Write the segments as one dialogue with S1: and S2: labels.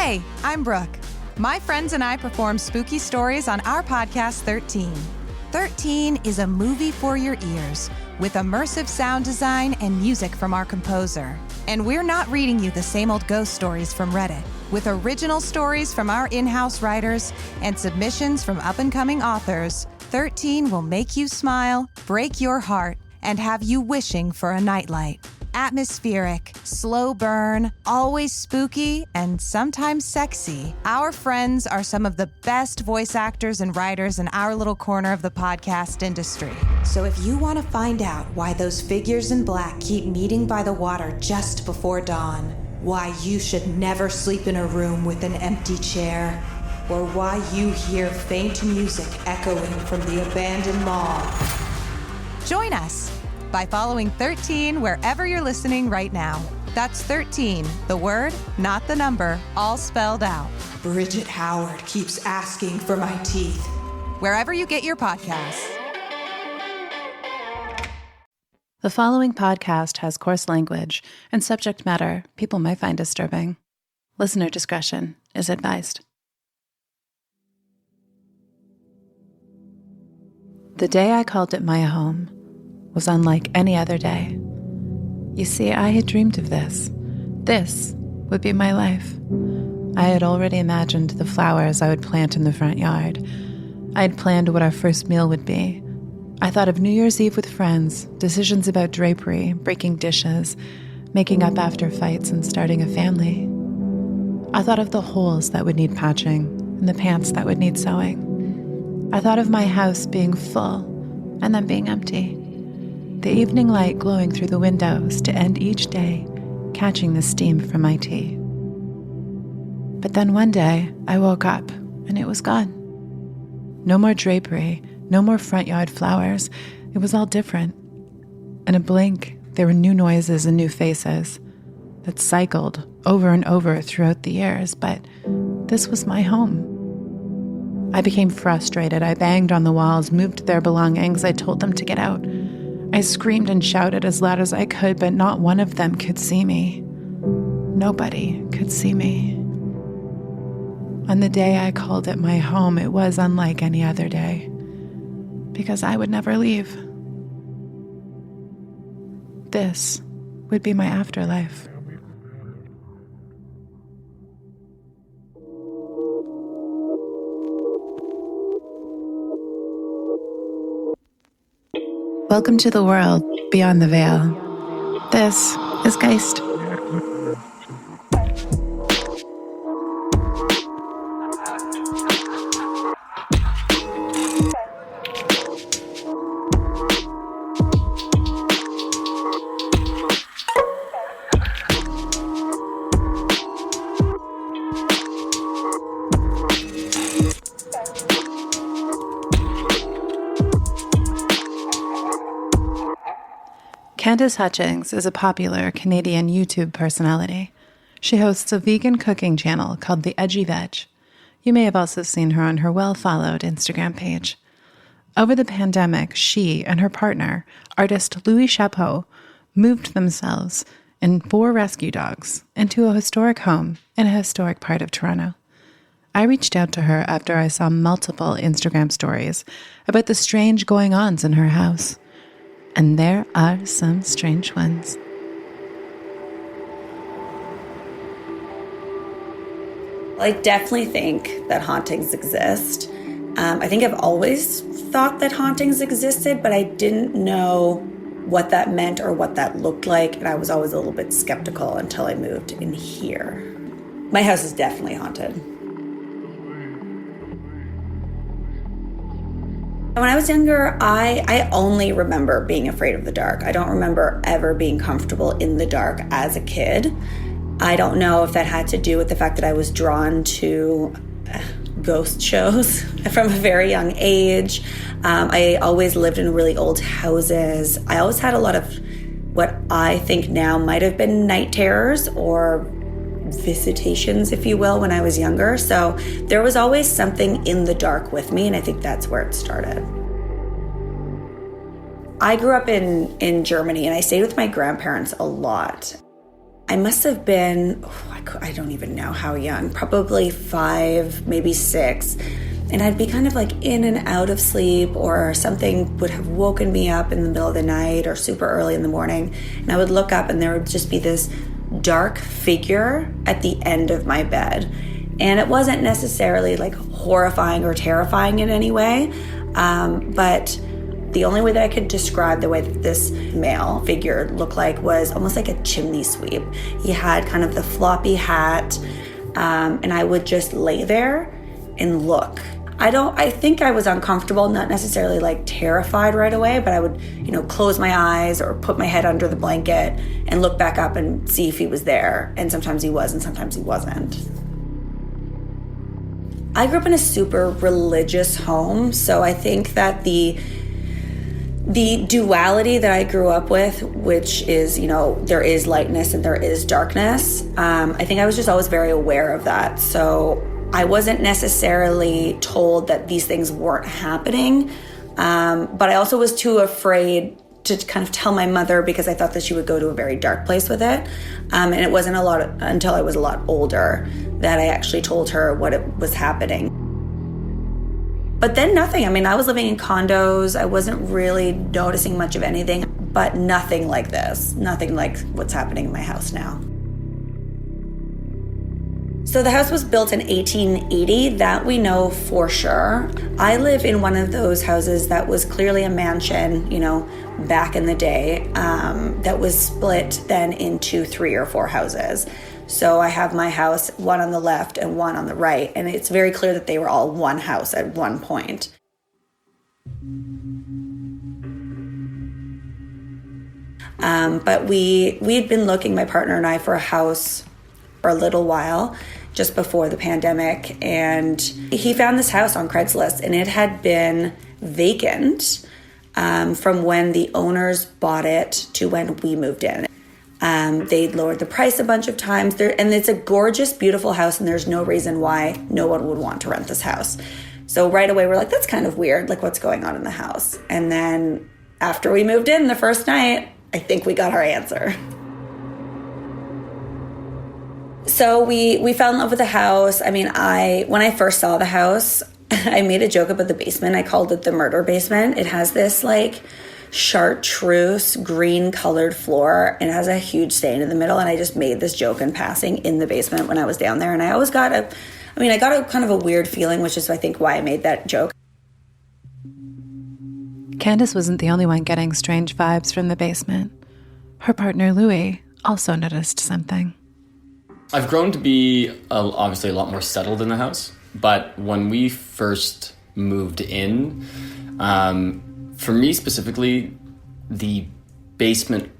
S1: Hey, I'm Brooke. My friends and I perform spooky stories on our podcast, 13. 13 is a movie for your ears with immersive sound design and music from our composer. And we're not reading you the same old ghost stories from Reddit. With original stories from our in-house writers and submissions from up-and-coming authors, 13 will make you smile, break your heart, and have you wishing for a nightlight. Atmospheric, slow burn, always spooky, and sometimes sexy. Our friends are some of the best voice actors and writers in our little corner of the podcast industry. So if you want to find out why those figures in black keep meeting by the water just before dawn, why you should never sleep in a room with an empty chair, or why you hear faint music echoing from the abandoned mall, join us by following 13 wherever you're listening right now. That's 13, the word, not the number, all spelled out. Bridget Howard keeps asking for my teeth. Wherever you get your podcasts.
S2: The following podcast has coarse language and subject matter people might find disturbing. Listener discretion is advised. The day I called it my home was unlike any other day. You see, I had dreamed of this. This would be my life. I had already imagined the flowers I would plant in the front yard. I had planned what our first meal would be. I thought of New Year's Eve with friends, decisions about drapery, breaking dishes, making up after fights, and starting a family. I thought of the holes that would need patching and the pants that would need sewing. I thought of my house being full and then being empty. The evening light glowing through the windows to end each day, catching the steam from my tea. But then one day, I woke up and it was gone. No more drapery, no more front yard flowers. It was all different. In a blink, there were new noises and new faces that cycled over and over throughout the years, but this was my home. I became frustrated. I banged on the walls, moved their belongings. I told them to get out. I screamed and shouted as loud as I could, but not one of them could see me. Nobody could see me. On the day I called it my home, it was unlike any other day, because I would never leave. This would be my afterlife. Welcome to the world beyond the veil. This is Geist. Candice Hutchings is a popular Canadian YouTube personality. She hosts a vegan cooking channel called The Edgy Veg. You may have also seen her on her well-followed Instagram page. Over the pandemic, she and her partner, artist Louis Chapheau, moved themselves and 4 rescue dogs into a historic home in a historic part of Toronto. I reached out to her after I saw multiple Instagram stories about the strange going-ons in her house. And there are some strange ones.
S3: I definitely think that hauntings exist. I think I've always thought that hauntings existed, but I didn't know what that meant or what that looked like, and I was always a little bit skeptical until I moved in here. My house is definitely haunted. When I was younger, I only remember being afraid of the dark. I don't remember ever being comfortable in the dark as a kid. I don't know if that had to do with the fact that I was drawn to ghost shows from a very young age. I always lived in really old houses. I always had a lot of what I think now might have been night terrors or visitations, if you will, when I was younger. So there was always something in the dark with me, and I think that's where it started. I grew up in Germany, and I stayed with my grandparents a lot. I must have been, I don't even know how young, probably 5, maybe 6. And I'd be kind of like in and out of sleep, or something would have woken me up in the middle of the night or super early in the morning. And I would look up and there would just be this dark figure at the end of my bed. And it wasn't necessarily like horrifying or terrifying in any way, but the only way that I could describe the way that this male figure looked like was almost like a chimney sweep. He had kind of the floppy hat, and I would just lay there and look. I think I was uncomfortable, not necessarily like terrified right away, but I would, close my eyes or put my head under the blanket and look back up and see if he was there. And sometimes he was and sometimes he wasn't. I grew up in a super religious home, so I think that the duality that I grew up with, which is, there is lightness and there is darkness, I think I was just always very aware of that. So I wasn't necessarily told that these things weren't happening, but I also was too afraid to kind of tell my mother because I thought that she would go to a very dark place with it. And it wasn't until I was a lot older that I actually told her what was happening. But then nothing. I mean, I was living in condos. I wasn't really noticing much of anything, but nothing like this. Nothing like what's happening in my house now. So the house was built in 1880, that we know for sure. I live in one of those houses that was clearly a mansion, back in the day, that was split then into 3 or 4 houses. So I have my house, one on the left and one on the right, and it's very clear that they were all one house at one point. But we had been looking, my partner and I, for a house for a little while, just before the pandemic, and he found this house on Craigslist, and it had been vacant from when the owners bought it to when we moved in. They'd lowered the price a bunch of times, and it's a gorgeous, beautiful house, and there's no reason why no one would want to rent this house. So right away, we're like, that's kind of weird, like what's going on in the house? And then after we moved in the first night, I think we got our answer. So we fell in love with the house. I mean, when I first saw the house, I made a joke about the basement. I called it the murder basement. It has this like chartreuse green colored floor, and it has a huge stain in the middle. And I just made this joke in passing in the basement when I was down there. And I always got I got a kind of a weird feeling, which is I think why I made that joke.
S2: Candice wasn't the only one getting strange vibes from the basement. Her partner Louis also noticed something.
S4: I've grown to be obviously a lot more settled in the house, but when we first moved in, for me specifically, the basement,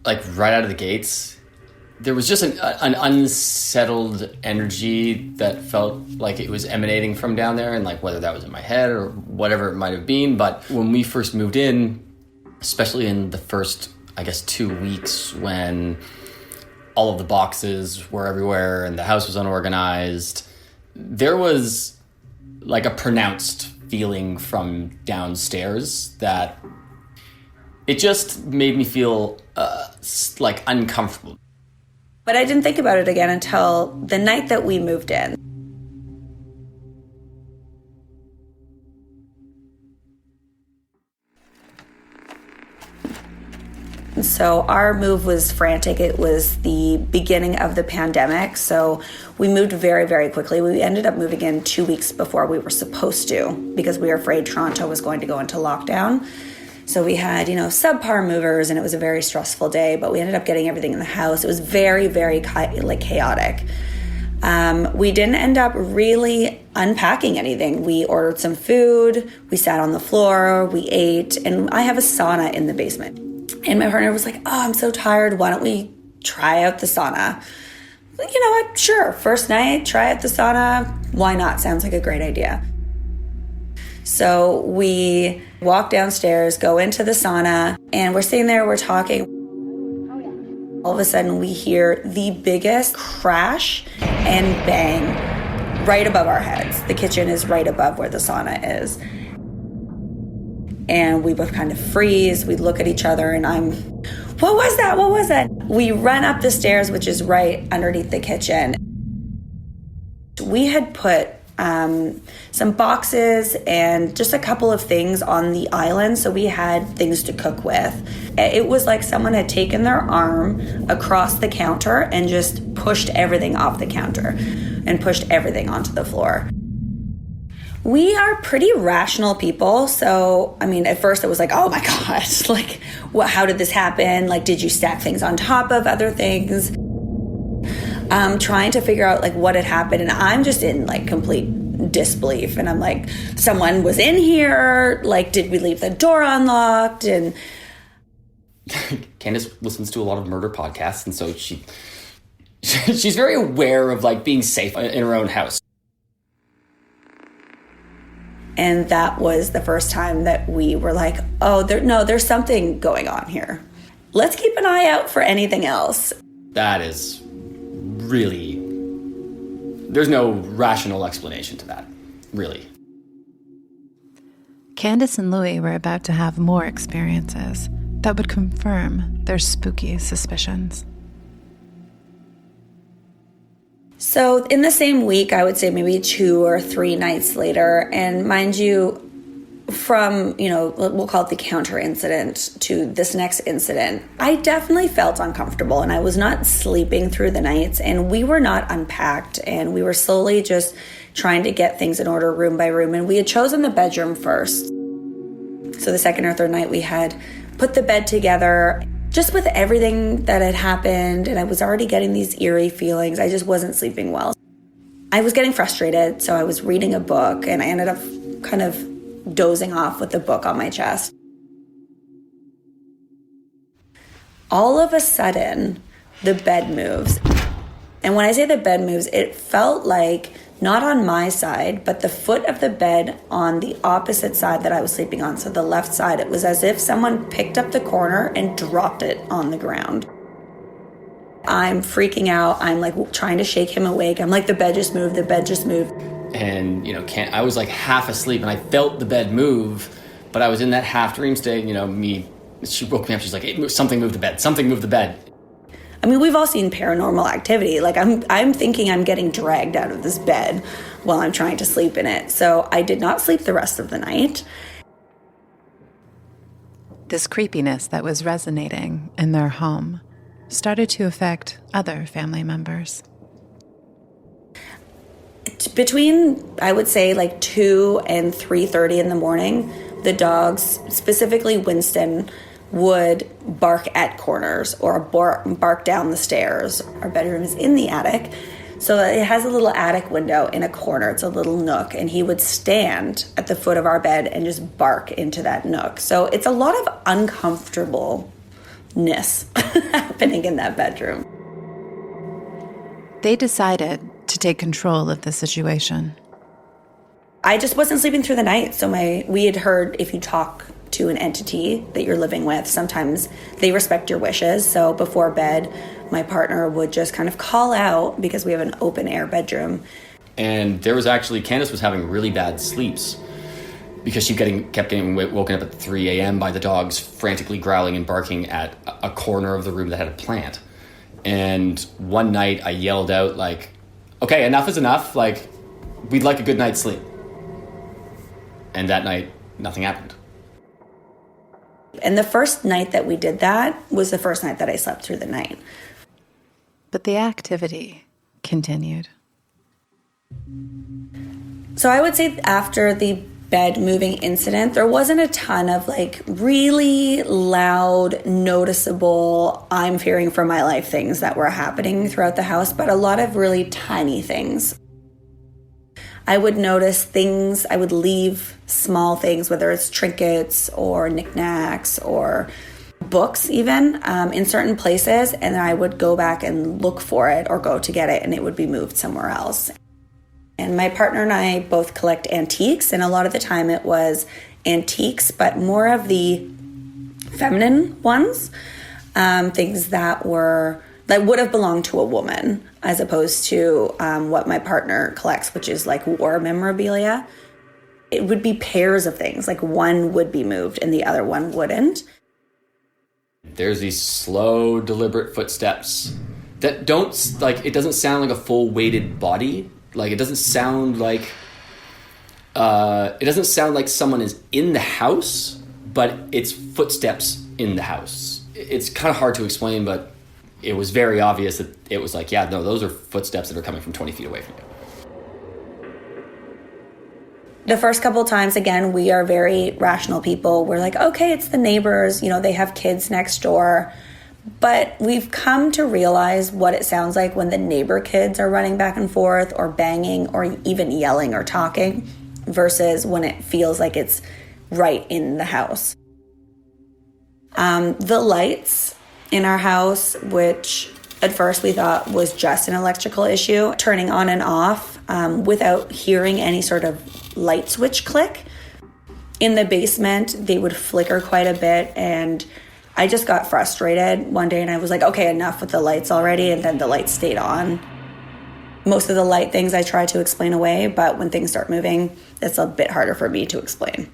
S4: like right out of the gates, there was just an unsettled energy that felt like it was emanating from down there, and like whether that was in my head or whatever it might have been. But when we first moved in, especially in the first, 2 weeks when all of the boxes were everywhere and the house was unorganized, there was like a pronounced feeling from downstairs that it just made me feel like uncomfortable.
S3: But I didn't think about it again until the night that we moved in. So our move was frantic. It was the beginning of the pandemic, so we moved very, very quickly. We ended up moving in 2 weeks before we were supposed to because we were afraid Toronto was going to go into lockdown. So we had, subpar movers, and it was a very stressful day, but we ended up getting everything in the house. It was very, very chaotic. We didn't end up really unpacking anything. We ordered some food, we sat on the floor, we ate, and I have a sauna in the basement. And my partner was like, oh, I'm so tired. Why don't we try out the sauna? Like, you know what? Sure. First night, try out the sauna. Why not? Sounds like a great idea. So we walk downstairs, go into the sauna, and we're sitting there, we're talking. All of a sudden, we hear the biggest crash and bang right above our heads. The kitchen is right above where the sauna is. And we both kind of freeze. We look at each other, and what was that? What was that? We run up the stairs, which is right underneath the kitchen. We had put some boxes and just a couple of things on the island, so we had things to cook with. It was like someone had taken their arm across the counter and just pushed everything off the counter and pushed everything onto the floor. We are pretty rational people, so, I mean, at first it was like, oh my gosh, like, how did this happen? Like, did you stack things on top of other things? Trying to figure out, like, what had happened, and I'm just in, like, complete disbelief, and I'm like, someone was in here, like, did we leave the door unlocked? And
S4: Candice listens to a lot of murder podcasts, and so she's very aware of, like, being safe in her own house.
S3: And that was the first time that we were like, oh, there's something going on here. Let's keep an eye out for anything else.
S4: That is really... There's no rational explanation to that, really.
S2: Candice and Louis were about to have more experiences that would confirm their spooky suspicions.
S3: So in the same week, I would say maybe 2 or 3 nights later, and mind you, from, we'll call it the counter incident to this next incident, I definitely felt uncomfortable and I was not sleeping through the nights, and we were not unpacked, and we were slowly just trying to get things in order room by room, and we had chosen the bedroom first. So the second or third night we had put the bed together. Just with everything that had happened, and I was already getting these eerie feelings, I just wasn't sleeping well. I was getting frustrated, so I was reading a book, and I ended up kind of dozing off with the book on my chest. All of a sudden, the bed moves. And when I say the bed moves, it felt like, not on my side, but the foot of the bed on the opposite side that I was sleeping on, so the left side, it was as if someone picked up the corner and dropped it on the ground. I'm freaking out. I'm like trying to shake him awake. I'm like, the bed just moved, the bed just moved.
S4: And, I was like half asleep and I felt the bed move, but I was in that half dream state, she woke me up, she's like, hey, something moved the bed.
S3: I mean, we've all seen paranormal activity. Like, I'm thinking I'm getting dragged out of this bed while I'm trying to sleep in it. So I did not sleep the rest of the night.
S2: This creepiness that was resonating in their home started to affect other family members.
S3: Between, I would say, like 2 and 3:30 in the morning, the dogs, specifically Winston, would bark at corners or bark down the stairs. Our bedroom is in the attic, so it has a little attic window in a corner. It's a little nook, and he would stand at the foot of our bed and just bark into that nook. So it's a lot of uncomfortableness happening in that bedroom.
S2: They decided to take control of the situation.
S3: I just wasn't sleeping through the night, so we had heard if you talk to an entity that you're living with, sometimes they respect your wishes. So before bed, my partner would just kind of call out, because we have an open air bedroom.
S4: And there was actually, Candice was having really bad sleeps because she kept getting woken up at 3 a.m. by the dogs frantically growling and barking at a corner of the room that had a plant. And one night I yelled out, like, okay, enough is enough. Like, we'd like a good night's sleep. And that night, nothing happened.
S3: And the first night that we did that was the first night that I slept through the night.
S2: But the activity continued.
S3: So I would say after the bed moving incident, there wasn't a ton of like really loud, noticeable, I'm fearing for my life things that were happening throughout the house, but a lot of really tiny things. I would notice things, I would leave small things, whether it's trinkets or knickknacks or books even, in certain places, and then I would go back and look for it or go to get it, and it would be moved somewhere else. And my partner and I both collect antiques, and a lot of the time it was antiques, but more of the feminine ones, things that would have belonged to a woman, as opposed to what my partner collects, which is like war memorabilia. It would be pairs of things, like one would be moved and the other one wouldn't.
S4: There's these slow, deliberate footsteps that don't, like, it doesn't sound like a full weighted body. Like, it doesn't sound like someone is in the house, but it's footsteps in the house. It's kind of hard to explain, but it was very obvious that it was like, yeah, no, those are footsteps that are coming from 20 feet away from you.
S3: The first couple of times, again, we are very rational people. We're like, okay, it's the neighbors, they have kids next door. But we've come to realize what it sounds like when the neighbor kids are running back and forth or banging or even yelling or talking versus when it feels like it's right in the house. The lights in our house, which at first we thought was just an electrical issue, turning on and off without hearing any sort of light switch click. In the basement, they would flicker quite a bit, and I just got frustrated one day and I was like, okay, enough with the lights already, and then the lights stayed on. Most of the light things I try to explain away, but when things start moving, it's a bit harder for me to explain.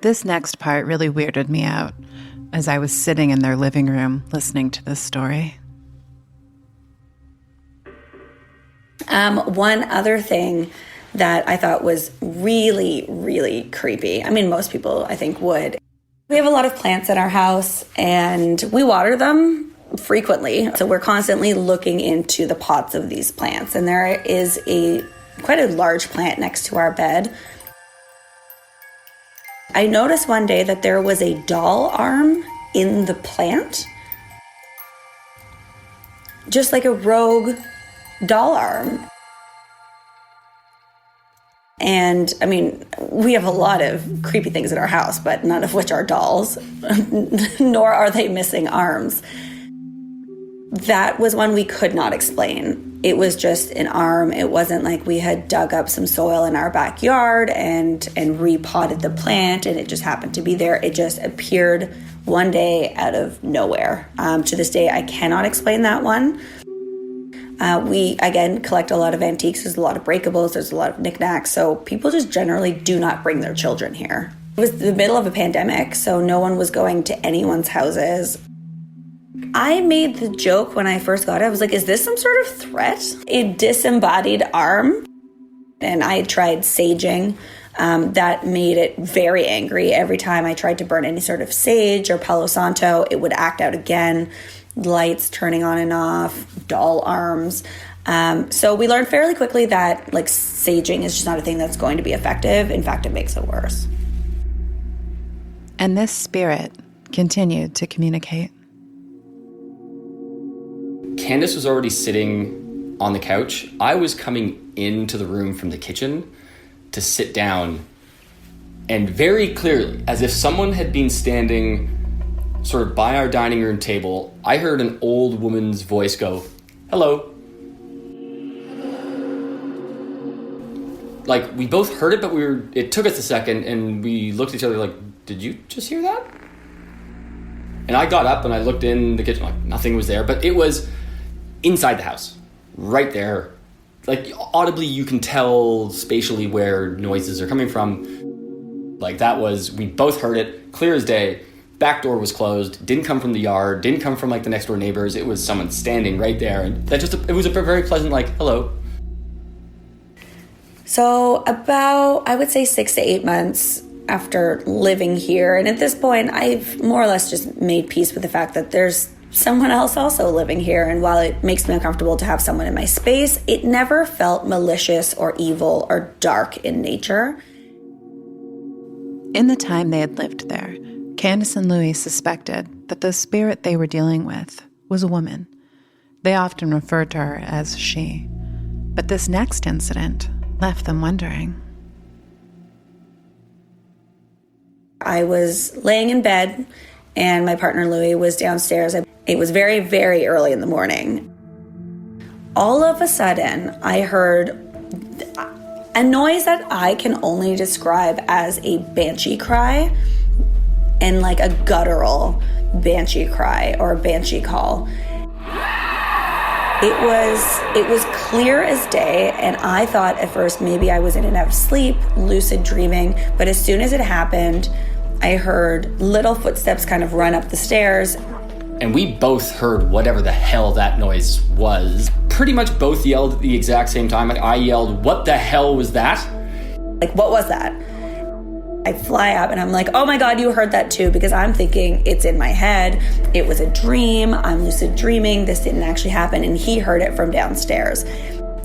S2: This next part really weirded me out as I was sitting in their living room listening to this story.
S3: One other thing that I thought was really, really creepy. I mean, most people, I think, would. We have a lot of plants in our house, and we water them frequently. So we're constantly looking into the pots of these plants. And there is quite a large plant next to our bed. I noticed one day that there was a doll arm in the plant. Just like a rogue doll arm. And I mean, we have a lot of creepy things in our house, but none of which are dolls, nor are they missing arms. That was one we could not explain. It was just an arm. It wasn't like we had dug up some soil in our backyard and repotted the plant and it just happened to be there. It just appeared one day out of nowhere. To this day, I cannot explain that one. We, again, collect a lot of antiques. There's a lot of breakables. There's a lot of knickknacks. So people just generally do not bring their children here. It was the middle of a pandemic, so no one was going to anyone's houses. I made the joke when I first got it. I was like, is this some sort of threat? A disembodied arm? And I tried saging. That made it very angry. Every time I tried to burn any sort of sage or Palo Santo, it would act out again. Lights turning on and off, doll arms. So we learned fairly quickly that like saging is just not a thing that's going to be effective. In fact, it makes it worse.
S2: And this spirit continued to communicate.
S4: Candice was already sitting on the couch. I was coming into the room from the kitchen to sit down, and very clearly, as if someone had been standing sort of by our dining room table, I heard an old woman's voice go, "Hello." Like, we both heard it, but it took us a second, and we looked at each other like, did you just hear that? And I got up and I looked in the kitchen, like nothing was there, but it was inside the house, right there. Like, audibly you can tell spatially where noises are coming from. Like, we both heard it, clear as day. Back door was closed, didn't come from the yard, didn't come from like the next door neighbors. It was someone standing right there. And it was a very pleasant, like, hello.
S3: So about, I would say 6 to 8 months after living here. And at this point, I've more or less just made peace with the fact that there's someone else also living here. And while it makes me uncomfortable to have someone in my space, it never felt malicious or evil or dark in nature.
S2: In the time they had lived there, Candice and Louis suspected that the spirit they were dealing with was a woman. They often referred to her as she. But this next incident left them wondering.
S3: I was laying in bed and my partner Louis was downstairs. It was very, very early in the morning. All of a sudden, I heard a noise that I can only describe as a banshee cry, and like a guttural banshee cry or a banshee call. It was clear as day, and I thought at first maybe I was in and out of sleep, lucid dreaming, but as soon as it happened, I heard little footsteps kind of run up the stairs.
S4: And we both heard whatever the hell that noise was. Pretty much both yelled at the exact same time. I yelled, "What the hell was that?"
S3: Like, what was that? I fly up and I'm like, oh my God, you heard that too, because I'm thinking it's in my head. It was a dream. I'm lucid dreaming. This didn't actually happen. And he heard it from downstairs.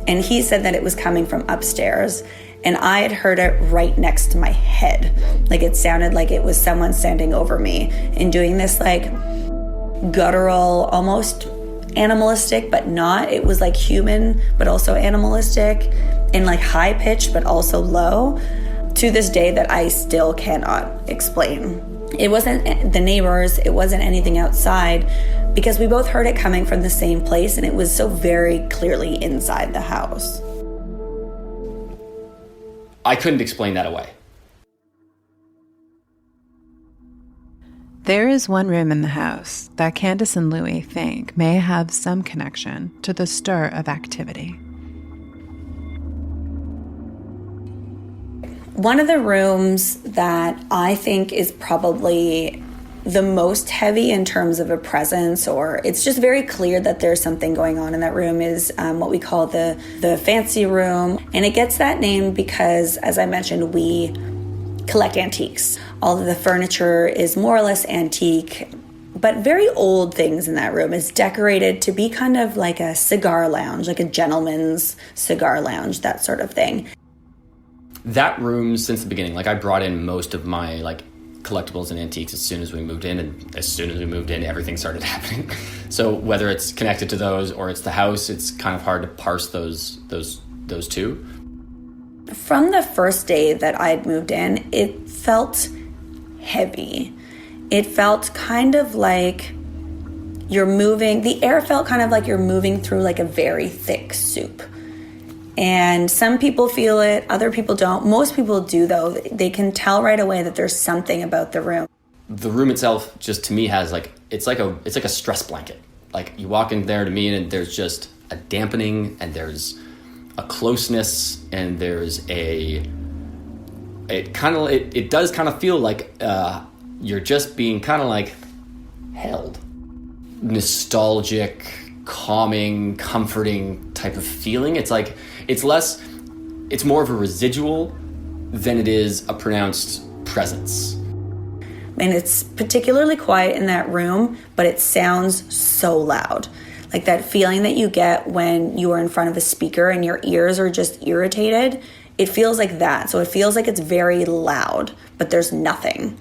S3: And he said that it was coming from upstairs. And I had heard it right next to my head. Like, it sounded like it was someone standing over me and doing this like guttural, almost animalistic, but not. It was like human, but also animalistic, and like high pitched, but also low. To this day, that I still cannot explain. It wasn't the neighbors, it wasn't anything outside, because we both heard it coming from the same place, and it was so very clearly inside the house.
S4: I couldn't explain that away.
S2: There is one room in the house that Candice and Louie think may have some connection to the stir of activity.
S3: One of the rooms that I think is probably the most heavy in terms of a presence, or it's just very clear that there's something going on in that room, is what we call the fancy room. And it gets that name because, as I mentioned, we collect antiques. All of the furniture is more or less antique, but very old things in that room. Is decorated to be kind of like a cigar lounge, like a gentleman's cigar lounge, that sort of thing.
S4: That room, since the beginning, like I brought in most of my like collectibles and antiques as soon as we moved in, and as soon as we moved in, everything started happening. So whether it's connected to those or it's the house, it's kind of hard to parse those two.
S3: From the first day that I'd moved in, it felt heavy. It felt kind of like you're moving, the air felt kind of like you're moving through like a very thick soup. And some people feel it, other people don't. Most people do, though. They can tell right away that there's something about the room.
S4: The room itself, just to me, has like it's like a stress blanket. Like you walk in there to me, and there's just a dampening, and there's a closeness, and there's it does kind of feel like you're just being kind of like held, nostalgic, calming, comforting type of feeling. It's like it's more of a residual than it is a pronounced presence.
S3: And it's particularly quiet in that room, but it sounds so loud. Like that feeling that you get when you are in front of a speaker and your ears are just irritated. It feels like that. So it feels like it's very loud, but there's nothing.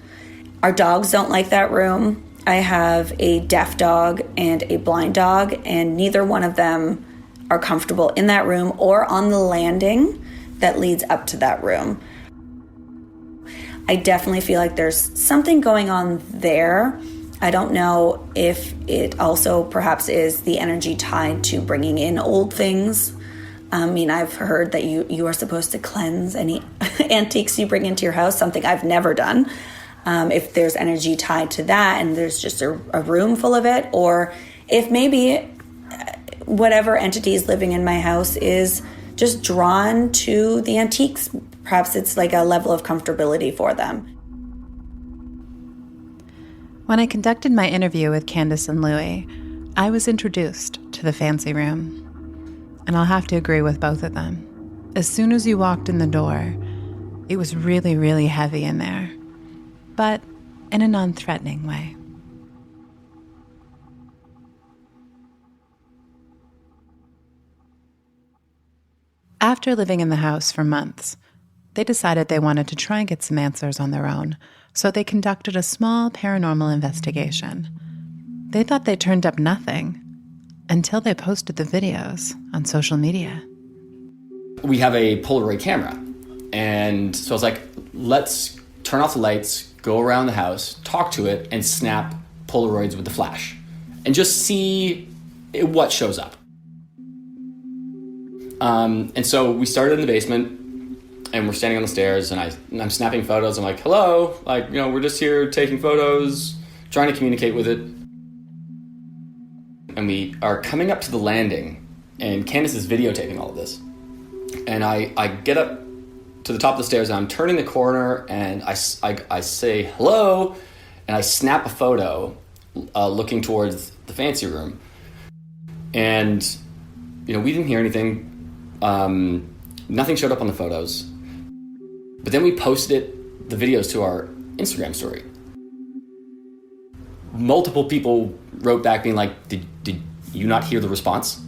S3: Our dogs don't like that room. I have a deaf dog and a blind dog, and neither one of them are comfortable in that room or on the landing that leads up to that room. I definitely feel like there's something going on there. I don't know if it also perhaps is the energy tied to bringing in old things. I mean, I've heard that you are supposed to cleanse any antiques you bring into your house, something I've never done. If there's energy tied to that and there's just a room full of it, or if maybe whatever entity is living in my house is just drawn to the antiques. Perhaps it's like a level of comfortability for them.
S2: When I conducted my interview with Candice and Louie, I was introduced to the fancy room. And I'll have to agree with both of them. As soon as you walked in the door, it was really, really heavy in there, but in a non-threatening way. After living in the house for months, they decided they wanted to try and get some answers on their own, so they conducted a small paranormal investigation. They thought they turned up nothing until they posted the videos on social media.
S4: We have a Polaroid camera, and so I was like, let's turn off the lights, go around the house, talk to it, and snap Polaroids with the flash, and just see what shows up. And so we started in the basement, and we're standing on the stairs, and I'm snapping photos. I'm like, hello, like, you know, we're just here taking photos, trying to communicate with it. And we are coming up to the landing, and Candice is videotaping all of this. And I get up to the top of the stairs, and I'm turning the corner, and I say hello, and I snap a photo looking towards the fancy room. And, we didn't hear anything. Nothing showed up on the photos. But then we posted the videos to our Instagram story. Multiple people wrote back being like, did you not hear the response?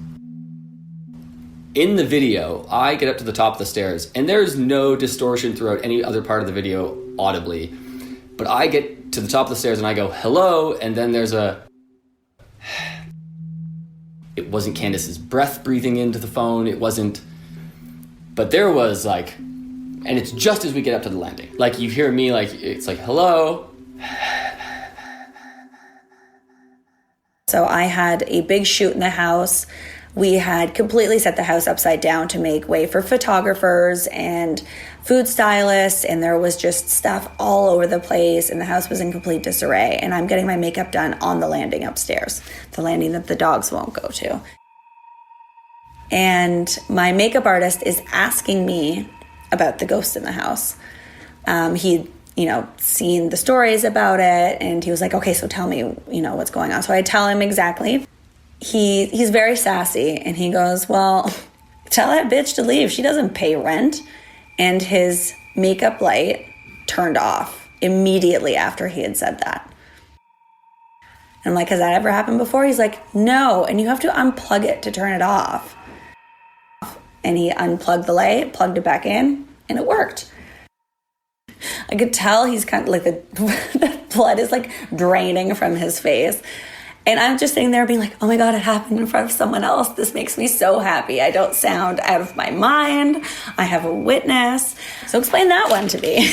S4: In the video, I get up to the top of the stairs, and there's no distortion throughout any other part of the video audibly. But I get to the top of the stairs and I go, hello, and then there's it wasn't Candice's breath breathing into the phone, it wasn't, but there was and it's just as we get up to the landing. You hear me, it's hello.
S3: So I had a big shoot in the house. We had completely set the house upside down to make way for photographers and food stylists, and there was just stuff all over the place, and the house was in complete disarray. And I'm getting my makeup done on the landing upstairs, the landing that the dogs won't go to. And my makeup artist is asking me about the ghost in the house. He'd seen the stories about it, and he was like, okay, so tell me, what's going on. So I tell him exactly. He's very sassy, and he goes, well, tell that bitch to leave. She doesn't pay rent. And his makeup light turned off immediately after he had said that. And I'm like, has that ever happened before? He's like, no, and you have to unplug it to turn it off. And he unplugged the light, plugged it back in, and it worked. I could tell he's kind of the blood is draining from his face. And I'm just sitting there being like, oh my God, it happened in front of someone else. This makes me so happy. I don't sound out of my mind. I have a witness. So explain that one to me.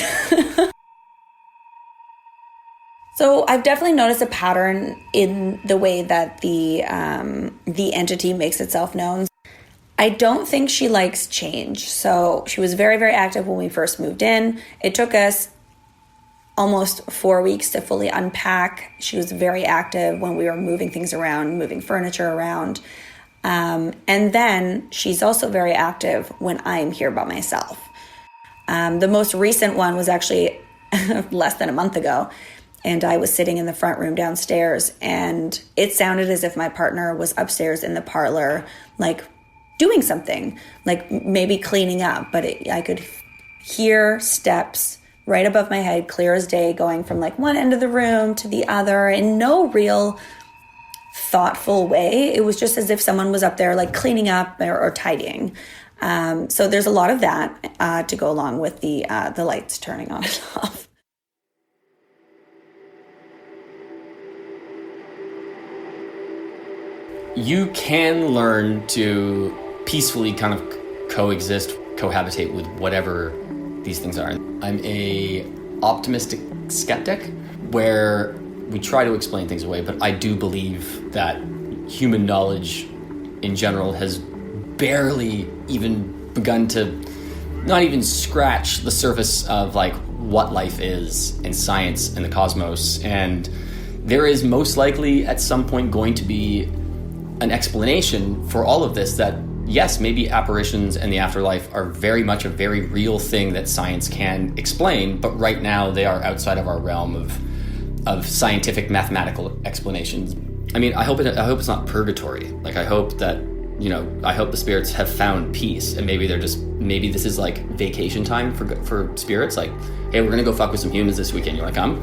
S3: So I've definitely noticed a pattern in the way that the entity makes itself known. I don't think she likes change. So she was very, very active when we first moved in. It took us almost 4 weeks to fully unpack. She was very active when we were moving things around, moving furniture around. And then she's also very active when I'm here by myself. The most recent one was actually less than a month ago. And I was sitting in the front room downstairs, and it sounded as if my partner was upstairs in the parlor, doing something, maybe cleaning up. But I could hear steps right above my head, clear as day, going from one end of the room to the other in no real thoughtful way. It was just as if someone was up there cleaning up or tidying. So there's a lot of that to go along with the lights turning on and off.
S4: You can learn to peacefully kind of cohabitate with whatever these things are. I'm a optimistic skeptic where we try to explain things away, but I do believe that human knowledge in general has barely even begun to not even scratch the surface of what life is and science and the cosmos. And there is most likely at some point going to be an explanation for all of this that, yes, maybe apparitions and the afterlife are very much a very real thing that science can explain, but right now they are outside of our realm of scientific mathematical explanations. I mean, I hope it's not purgatory. I hope that, I hope the spirits have found peace, and maybe maybe this is vacation time for spirits. Hey, we're gonna go fuck with some humans this weekend. You wanna come?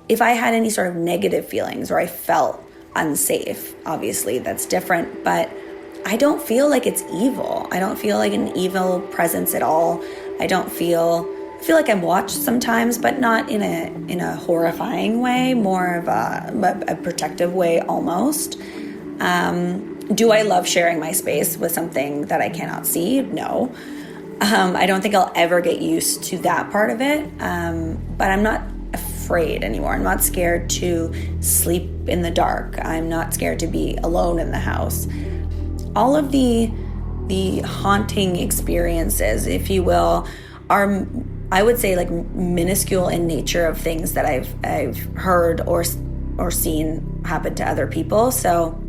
S3: If I had any sort of negative feelings or I felt unsafe, obviously that's different, but I don't feel like it's evil. I don't feel like an evil presence at all. I feel like I'm watched sometimes, but not in a horrifying way, more of a protective way almost. Do I love sharing my space with something that I cannot see? No. I don't think I'll ever get used to that part of it, but I'm not afraid anymore. I'm not scared to sleep in the dark. I'm not scared to be alone in the house. All of the haunting experiences, if you will, are, I would say, minuscule in nature of things that I've heard or seen happen to other people. So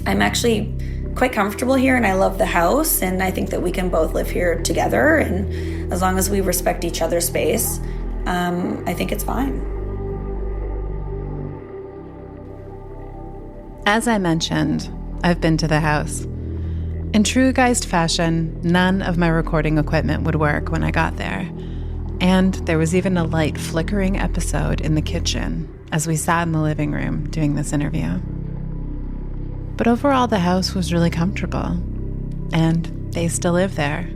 S3: I'm actually quite comfortable here and I love the house, and I think that we can both live here together, and as long as we respect each other's space, I think it's fine.
S2: As I mentioned, I've been to the house. In true Geist fashion, none of my recording equipment would work when I got there. And there was even a light flickering episode in the kitchen as we sat in the living room doing this interview. But overall, the house was really comfortable, and they still live there.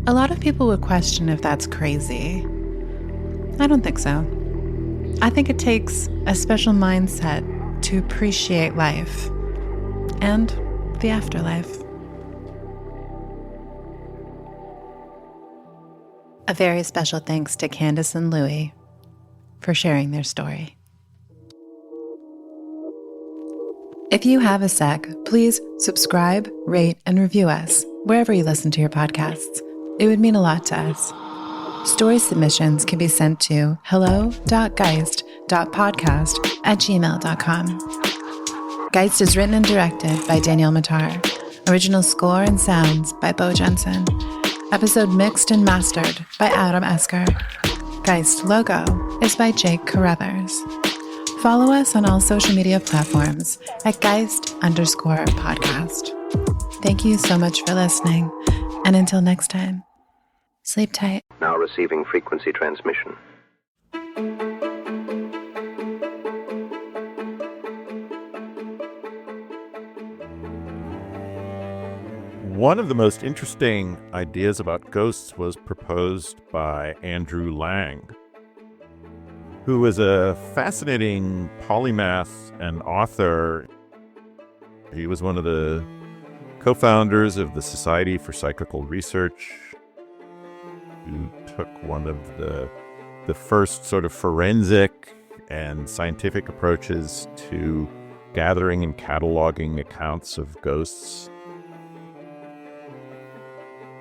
S2: A lot of people would question if that's crazy. I don't think so. I think it takes a special mindset to appreciate life and the afterlife. A very special thanks to Candice and Louie for sharing their story. If you have a sec, please subscribe, rate, and review us wherever you listen to your podcasts. It would mean a lot to us. Story submissions can be sent to hello.geist.podcast@gmail.com. Geist is written and directed by Danielle Matar. Original score and sounds by Beau Jensen. Episode mixed and mastered by Esker. Geist logo is by Jake Carruthers. Follow us on all social media platforms at Geist_podcast. Thank you so much for listening, and until next time, sleep tight.
S5: Now receiving frequency transmission.
S6: One of the most interesting ideas about ghosts was proposed by Andrew Lang, who was a fascinating polymath and author. He was one of the co-founders of the Society for Psychical Research, who took one of the first sort of forensic and scientific approaches to gathering and cataloging accounts of ghosts.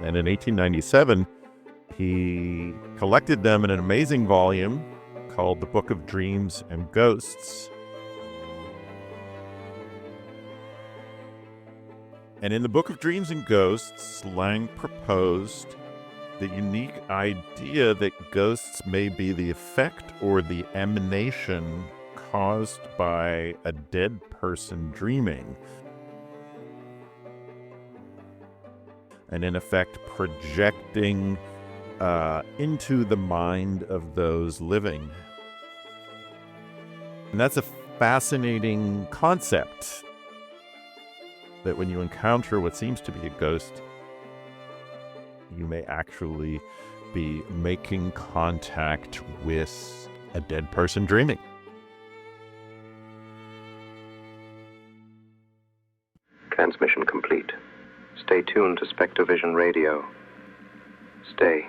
S6: And in 1897, he collected them in an amazing volume called The Book of Dreams and Ghosts. And in the Book of Dreams and Ghosts, Lang proposed the unique idea that ghosts may be the effect or the emanation caused by a dead person dreaming, and in effect projecting into the mind of those living. And that's a fascinating concept, that when you encounter what seems to be a ghost, you may actually be making contact with a dead person dreaming.
S5: Transmission complete. Stay tuned to Spectrovision Radio. Stay.